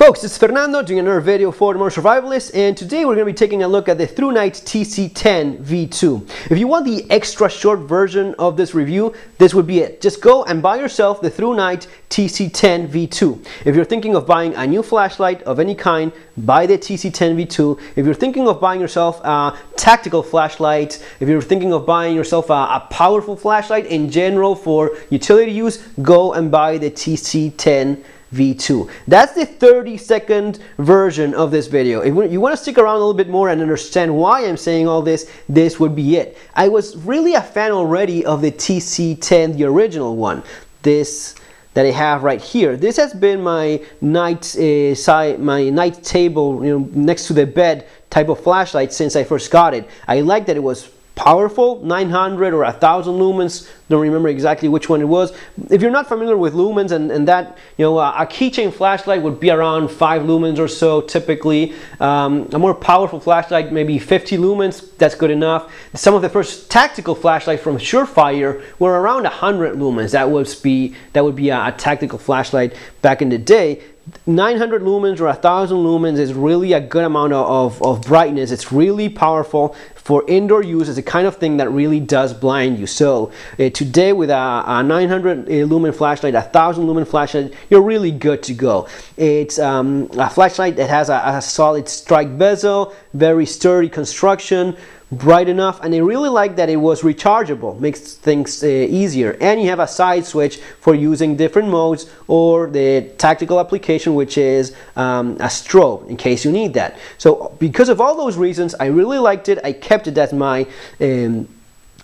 Folks, it's Fernando doing another video for the Modern Survivalist, and today we're going to be taking a look at the ThruNite TC10 V2. If you want the extra short version of this review, this would be it. Just go and buy yourself the ThruNite TC10 V2. If you're thinking of buying a new flashlight of any kind, buy the TC10 V2. If you're thinking of buying yourself a tactical flashlight, if you're thinking of buying yourself a powerful flashlight in general for utility use, go and buy the TC10 V2. That's the 30-second version of this video. If you want to stick around a little bit more and understand why I'm saying all this, this would be it. I was really a fan already of the TC10, the original one. This that I have right here. This has been my night table, next to the bed type of flashlight since I first got it. I liked that it was powerful, 900 or 1000 lumens, don't remember exactly which one it was. If you're not familiar with lumens and that, a keychain flashlight would be around 5 lumens or so typically. A more powerful flashlight, maybe 50 lumens, that's good enough. Some of the first tactical flashlights from Surefire were around 100 lumens. That would be a tactical flashlight back in the day. 900 lumens or 1000 lumens is really a good amount of brightness. It's really powerful for indoor use. It's the kind of thing that really does blind you. So today with a 900 lumen flashlight, 1000 lumen flashlight, you're really good to go. It's a flashlight that has a solid strike bezel, very sturdy construction, bright enough, and I really like that it was rechargeable. Makes things easier, and you have a side switch for using different modes or the tactical application, which is a strobe in case you need that. So because of all those reasons, I really liked it. I kept it as my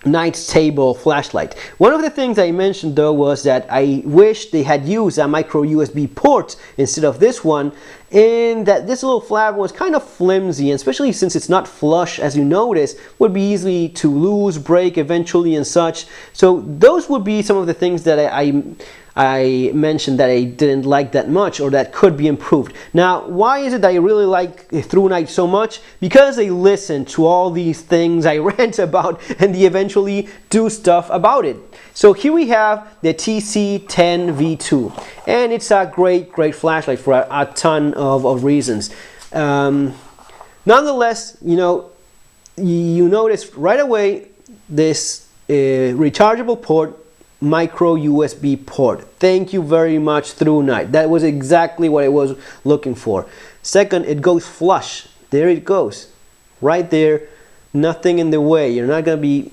night table flashlight. One of the things I mentioned though was that I wish they had used a micro USB port instead of this one, and that this little flap was kind of flimsy, and especially since it's not flush, as you notice, would be easy to lose, break eventually and such. So those would be some of the things that I mentioned that I didn't like that much or that could be improved. Now, why is it that I really like ThruNite so much? Because they listen to all these things I rant about and they eventually do stuff about it. So here we have the TC10 V2, and it's a great flashlight for a ton of reasons. Nonetheless, you notice right away this rechargeable port, micro USB port. Thank you very much, ThruNite. That was exactly what I was looking for. Second, it goes flush. There it goes, right there, nothing in the way. You're not gonna be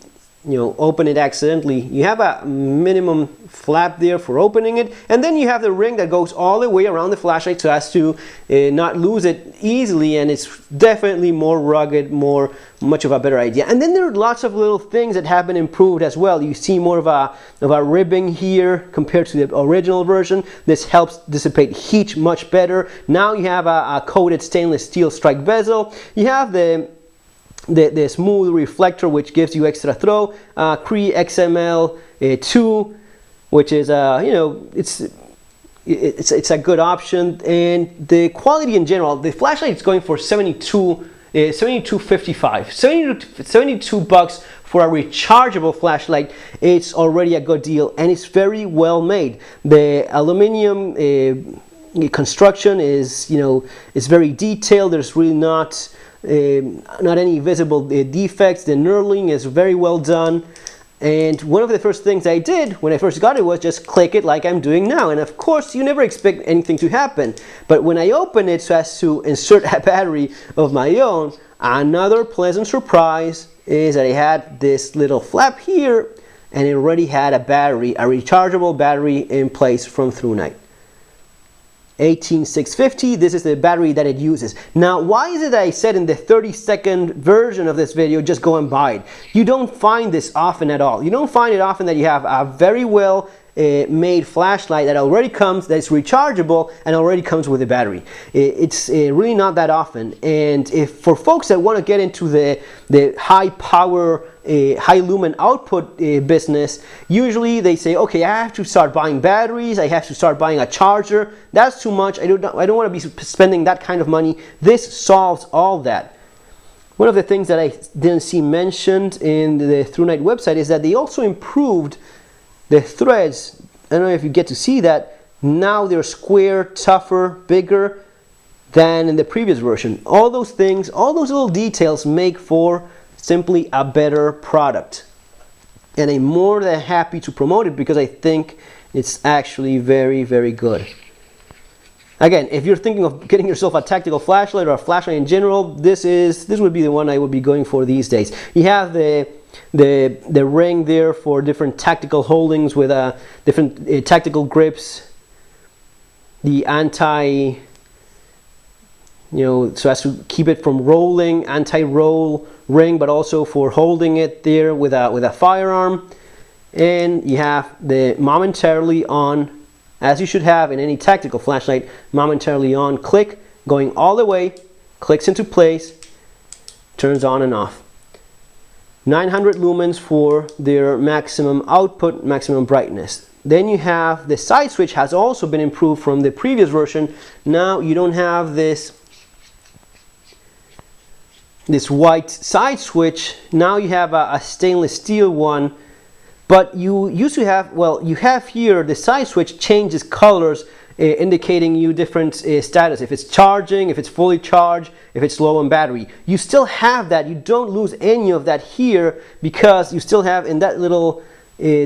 open it accidentally. You have a minimum flap there for opening it, and then you have the ring that goes all the way around the flashlight so as to not lose it easily, and it's definitely more rugged, much of a better idea. And then there are lots of little things that have been improved as well. You see more of a ribbing here compared to the original version. This helps dissipate heat much better. Now you have a coated stainless steel strike bezel. You have the smooth reflector, which gives you extra throw. Cree XML 2, which is it's a good option, and the quality in general. The flashlight is going for $72.55, 72 bucks for a rechargeable flashlight. It's already a good deal, and it's very well made. The aluminum construction is is very detailed. There's really not any visible defects. The knurling is very well done, and one of the first things I did when I first got it was just click it like I'm doing now, and of course you never expect anything to happen, but when I opened it so as to insert a battery of my own, another pleasant surprise is that I had this little flap here, and it already had a rechargeable battery in place from ThruNite. 18650, this is the battery that it uses. Now, why is it that I said in the 30-second version of this video, just go and buy it? You don't find this often at all. You don't find it often that you have a very well made flashlight that already comes, that's rechargeable and already comes with a battery. It's really not that often, and if for folks that want to get into the high power high lumen output business, usually they say, okay, I have to start buying batteries, I have to start buying a charger. That's too much. I don't want to be spending that kind of money. This solves all that. One of the things that I didn't see mentioned in the ThruNite website is that they also improved the threads. I don't know if you get to see that. Now they're square, tougher, bigger. than in the previous version. All those things, all those little details make for simply a better product. And I'm more than happy to promote it because I think it's actually very, very good. Again, if you're thinking of getting yourself a tactical flashlight or a flashlight in general, this would be the one I would be going for these days. You have the ring there for different tactical holdings with different tactical grips. The anti, so as to keep it from rolling, anti-roll ring, but also for holding it there with a firearm. And you have the momentarily on, as you should have in any tactical flashlight, momentarily on click, going all the way, clicks into place, turns on and off. 900 lumens for their maximum output, maximum brightness. Then you have the side switch has also been improved from the previous version. Now you don't have this white side switch. Now you have a stainless steel one. But you used to have, well, you have here the side switch changes colors, indicating you different status. If it's charging, if it's fully charged, if it's low on battery. You still have that. You don't lose any of that here because you still have in that little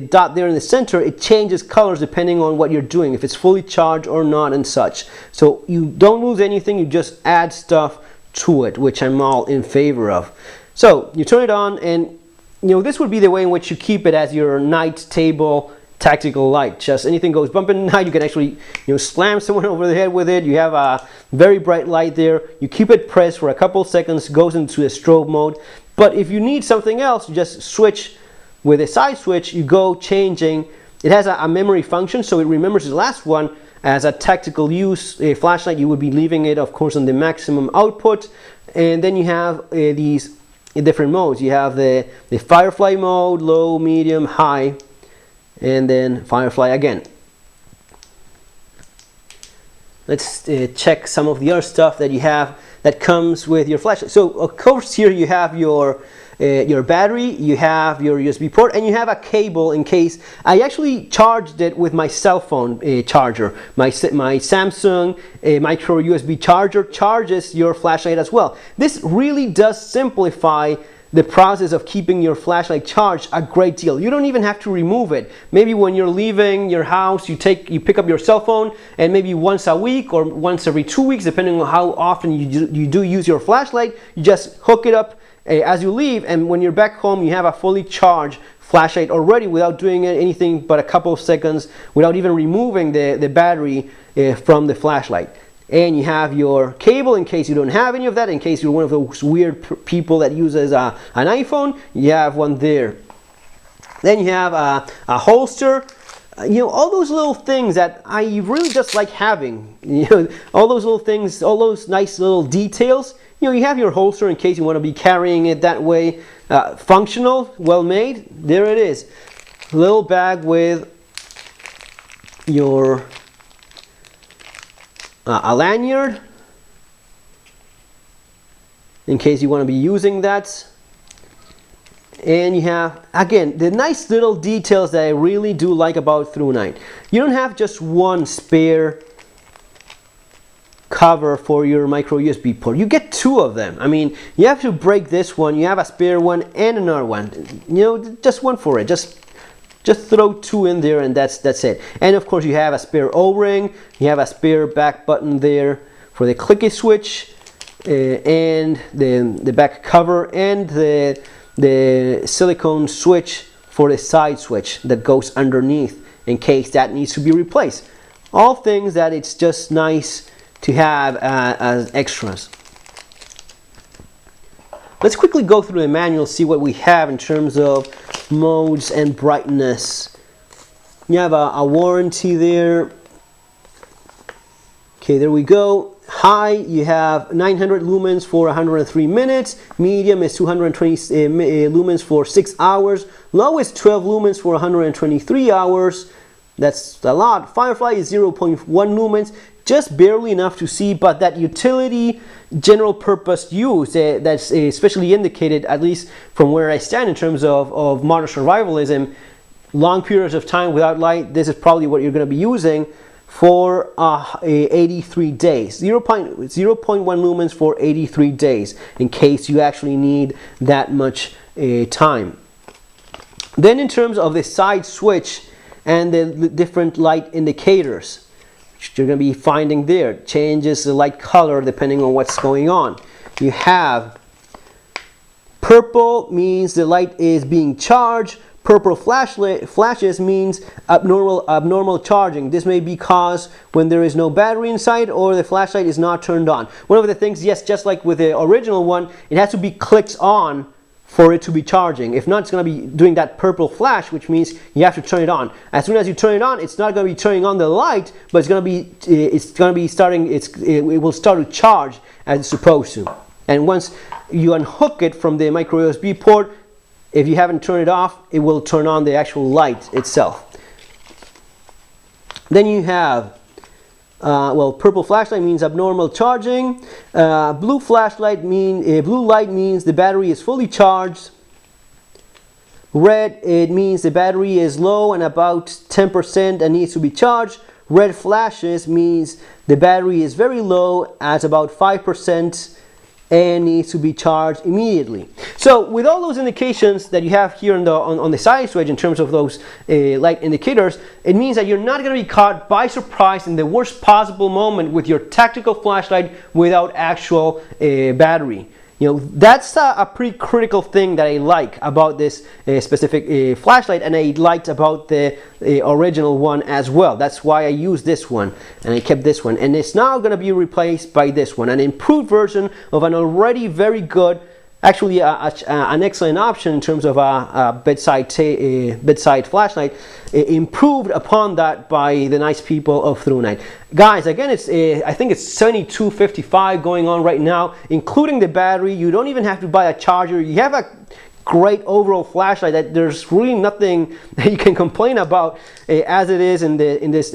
dot there in the center, it changes colors depending on what you're doing, if it's fully charged or not and such. So you don't lose anything, you just add stuff to it, which I'm all in favor of. So you turn it on, and this would be the way in which you keep it as your night table tactical light. Just anything goes bump in the night, you can actually slam someone over the head with it. You have a very bright light there. You keep it pressed for a couple seconds, goes into a strobe mode. But if you need something else, you just switch with a side switch. You go changing. It has a memory function, so it remembers the last one as a tactical use. A flashlight, you would be leaving it, of course, on the maximum output. And then you have these in different modes. You have the firefly mode, low, medium, high, and then firefly again. Let's check some of the other stuff that you have that comes with your flashlight. So of course here you have your battery, you have your USB port, and you have a cable in case. I actually charged it with my cell phone charger. My Samsung micro USB charger charges your flashlight as well. This really does simplify the process of keeping your flashlight charged a great deal. You don't even have to remove it. Maybe when you're leaving your house, you pick up your cell phone, and maybe once a week or once every 2 weeks, depending on how often you do use your flashlight, you just hook it up as you leave, and when you're back home, you have a fully charged flashlight already without doing anything but a couple of seconds, without even removing the battery from the flashlight. And you have your cable in case you don't have any of that, in case you're one of those weird people that uses an iPhone, you have one there. Then you have a holster. All those little things that I really just like having. All those little things, all those nice little details. You have your holster in case you want to be carrying it that way. Functional, well made. There it is. Little bag with your a lanyard in case you want to be using that. And you have, again, the nice little details that I really do like about ThruNite. You don't have just one spare cover for your micro USB port. You get two of them. I mean, you have to break this one, you have a spare one and another one. Just one for it. Just throw two in there, and that's it. And of course you have a spare O-ring, you have a spare back button there for the clicky switch, and the back cover, and the silicone switch for the side switch that goes underneath in case that needs to be replaced. All things that it's just nice to have as extras. Let's quickly go through the manual, see what we have in terms of modes and brightness. You have a warranty there. Okay, there we go. High, you have 900 lumens for 103 minutes. Medium is 220 lumens for 6 hours. Low is 12 lumens for 123 hours. That's a lot. Firefly is 0.1 lumens. Just barely enough to see, but that utility general purpose use that's especially indicated, at least from where I stand in terms of modern survivalism, long periods of time without light, this is probably what you're going to be using. for 83 days. 0.1 lumens for 83 days, in case you actually need that much time. Then in terms of the side switch and the different light indicators, which you're going to be finding there, changes the light color depending on what's going on. You have purple means the light is being charged. Purple flashes means abnormal charging. This may be caused when there is no battery inside or the flashlight is not turned on. One of the things, yes, just like with the original one, it has to be clicked on for it to be charging. If not, it's going to be doing that purple flash, which means you have to turn it on. As soon as you turn it on, it's not going to be turning on the light, but it will start to charge as it's supposed to. And once you unhook it from the micro USB port, if you haven't turned it off, it will turn on the actual light itself. Then you have purple flashlight means abnormal charging. Blue light means the battery is fully charged. Red, it means the battery is low and about 10% and needs to be charged. Red flashes means the battery is very low at about 5% and needs to be charged immediately. So with all those indications that you have here on the side switch in terms of those light indicators, it means that you're not going to be caught by surprise in the worst possible moment with your tactical flashlight without actual battery. You know, that's a pretty critical thing that I like about this specific flashlight, and I liked about the original one as well. That's why I used this one, and I kept this one. And it's now going to be replaced by this one, an improved version of an already very good, actually an excellent option in terms of a bedside flashlight, improved upon that by the nice people of ThruNite. Guys, again, it's I think it's $72.55 going on right now, including the battery. You don't even have to buy a charger. You have a great overall flashlight that there's really nothing that you can complain about as it is in this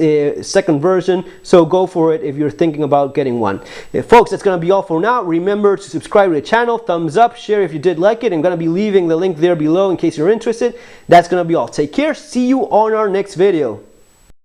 second version. So go for it if you're thinking about getting one. Folks, that's going to be all for now. Remember to subscribe to the channel, thumbs up, share if you did like it. I'm going to be leaving the link there below in case you're interested. That's going to be all. Take care. See you on our next video.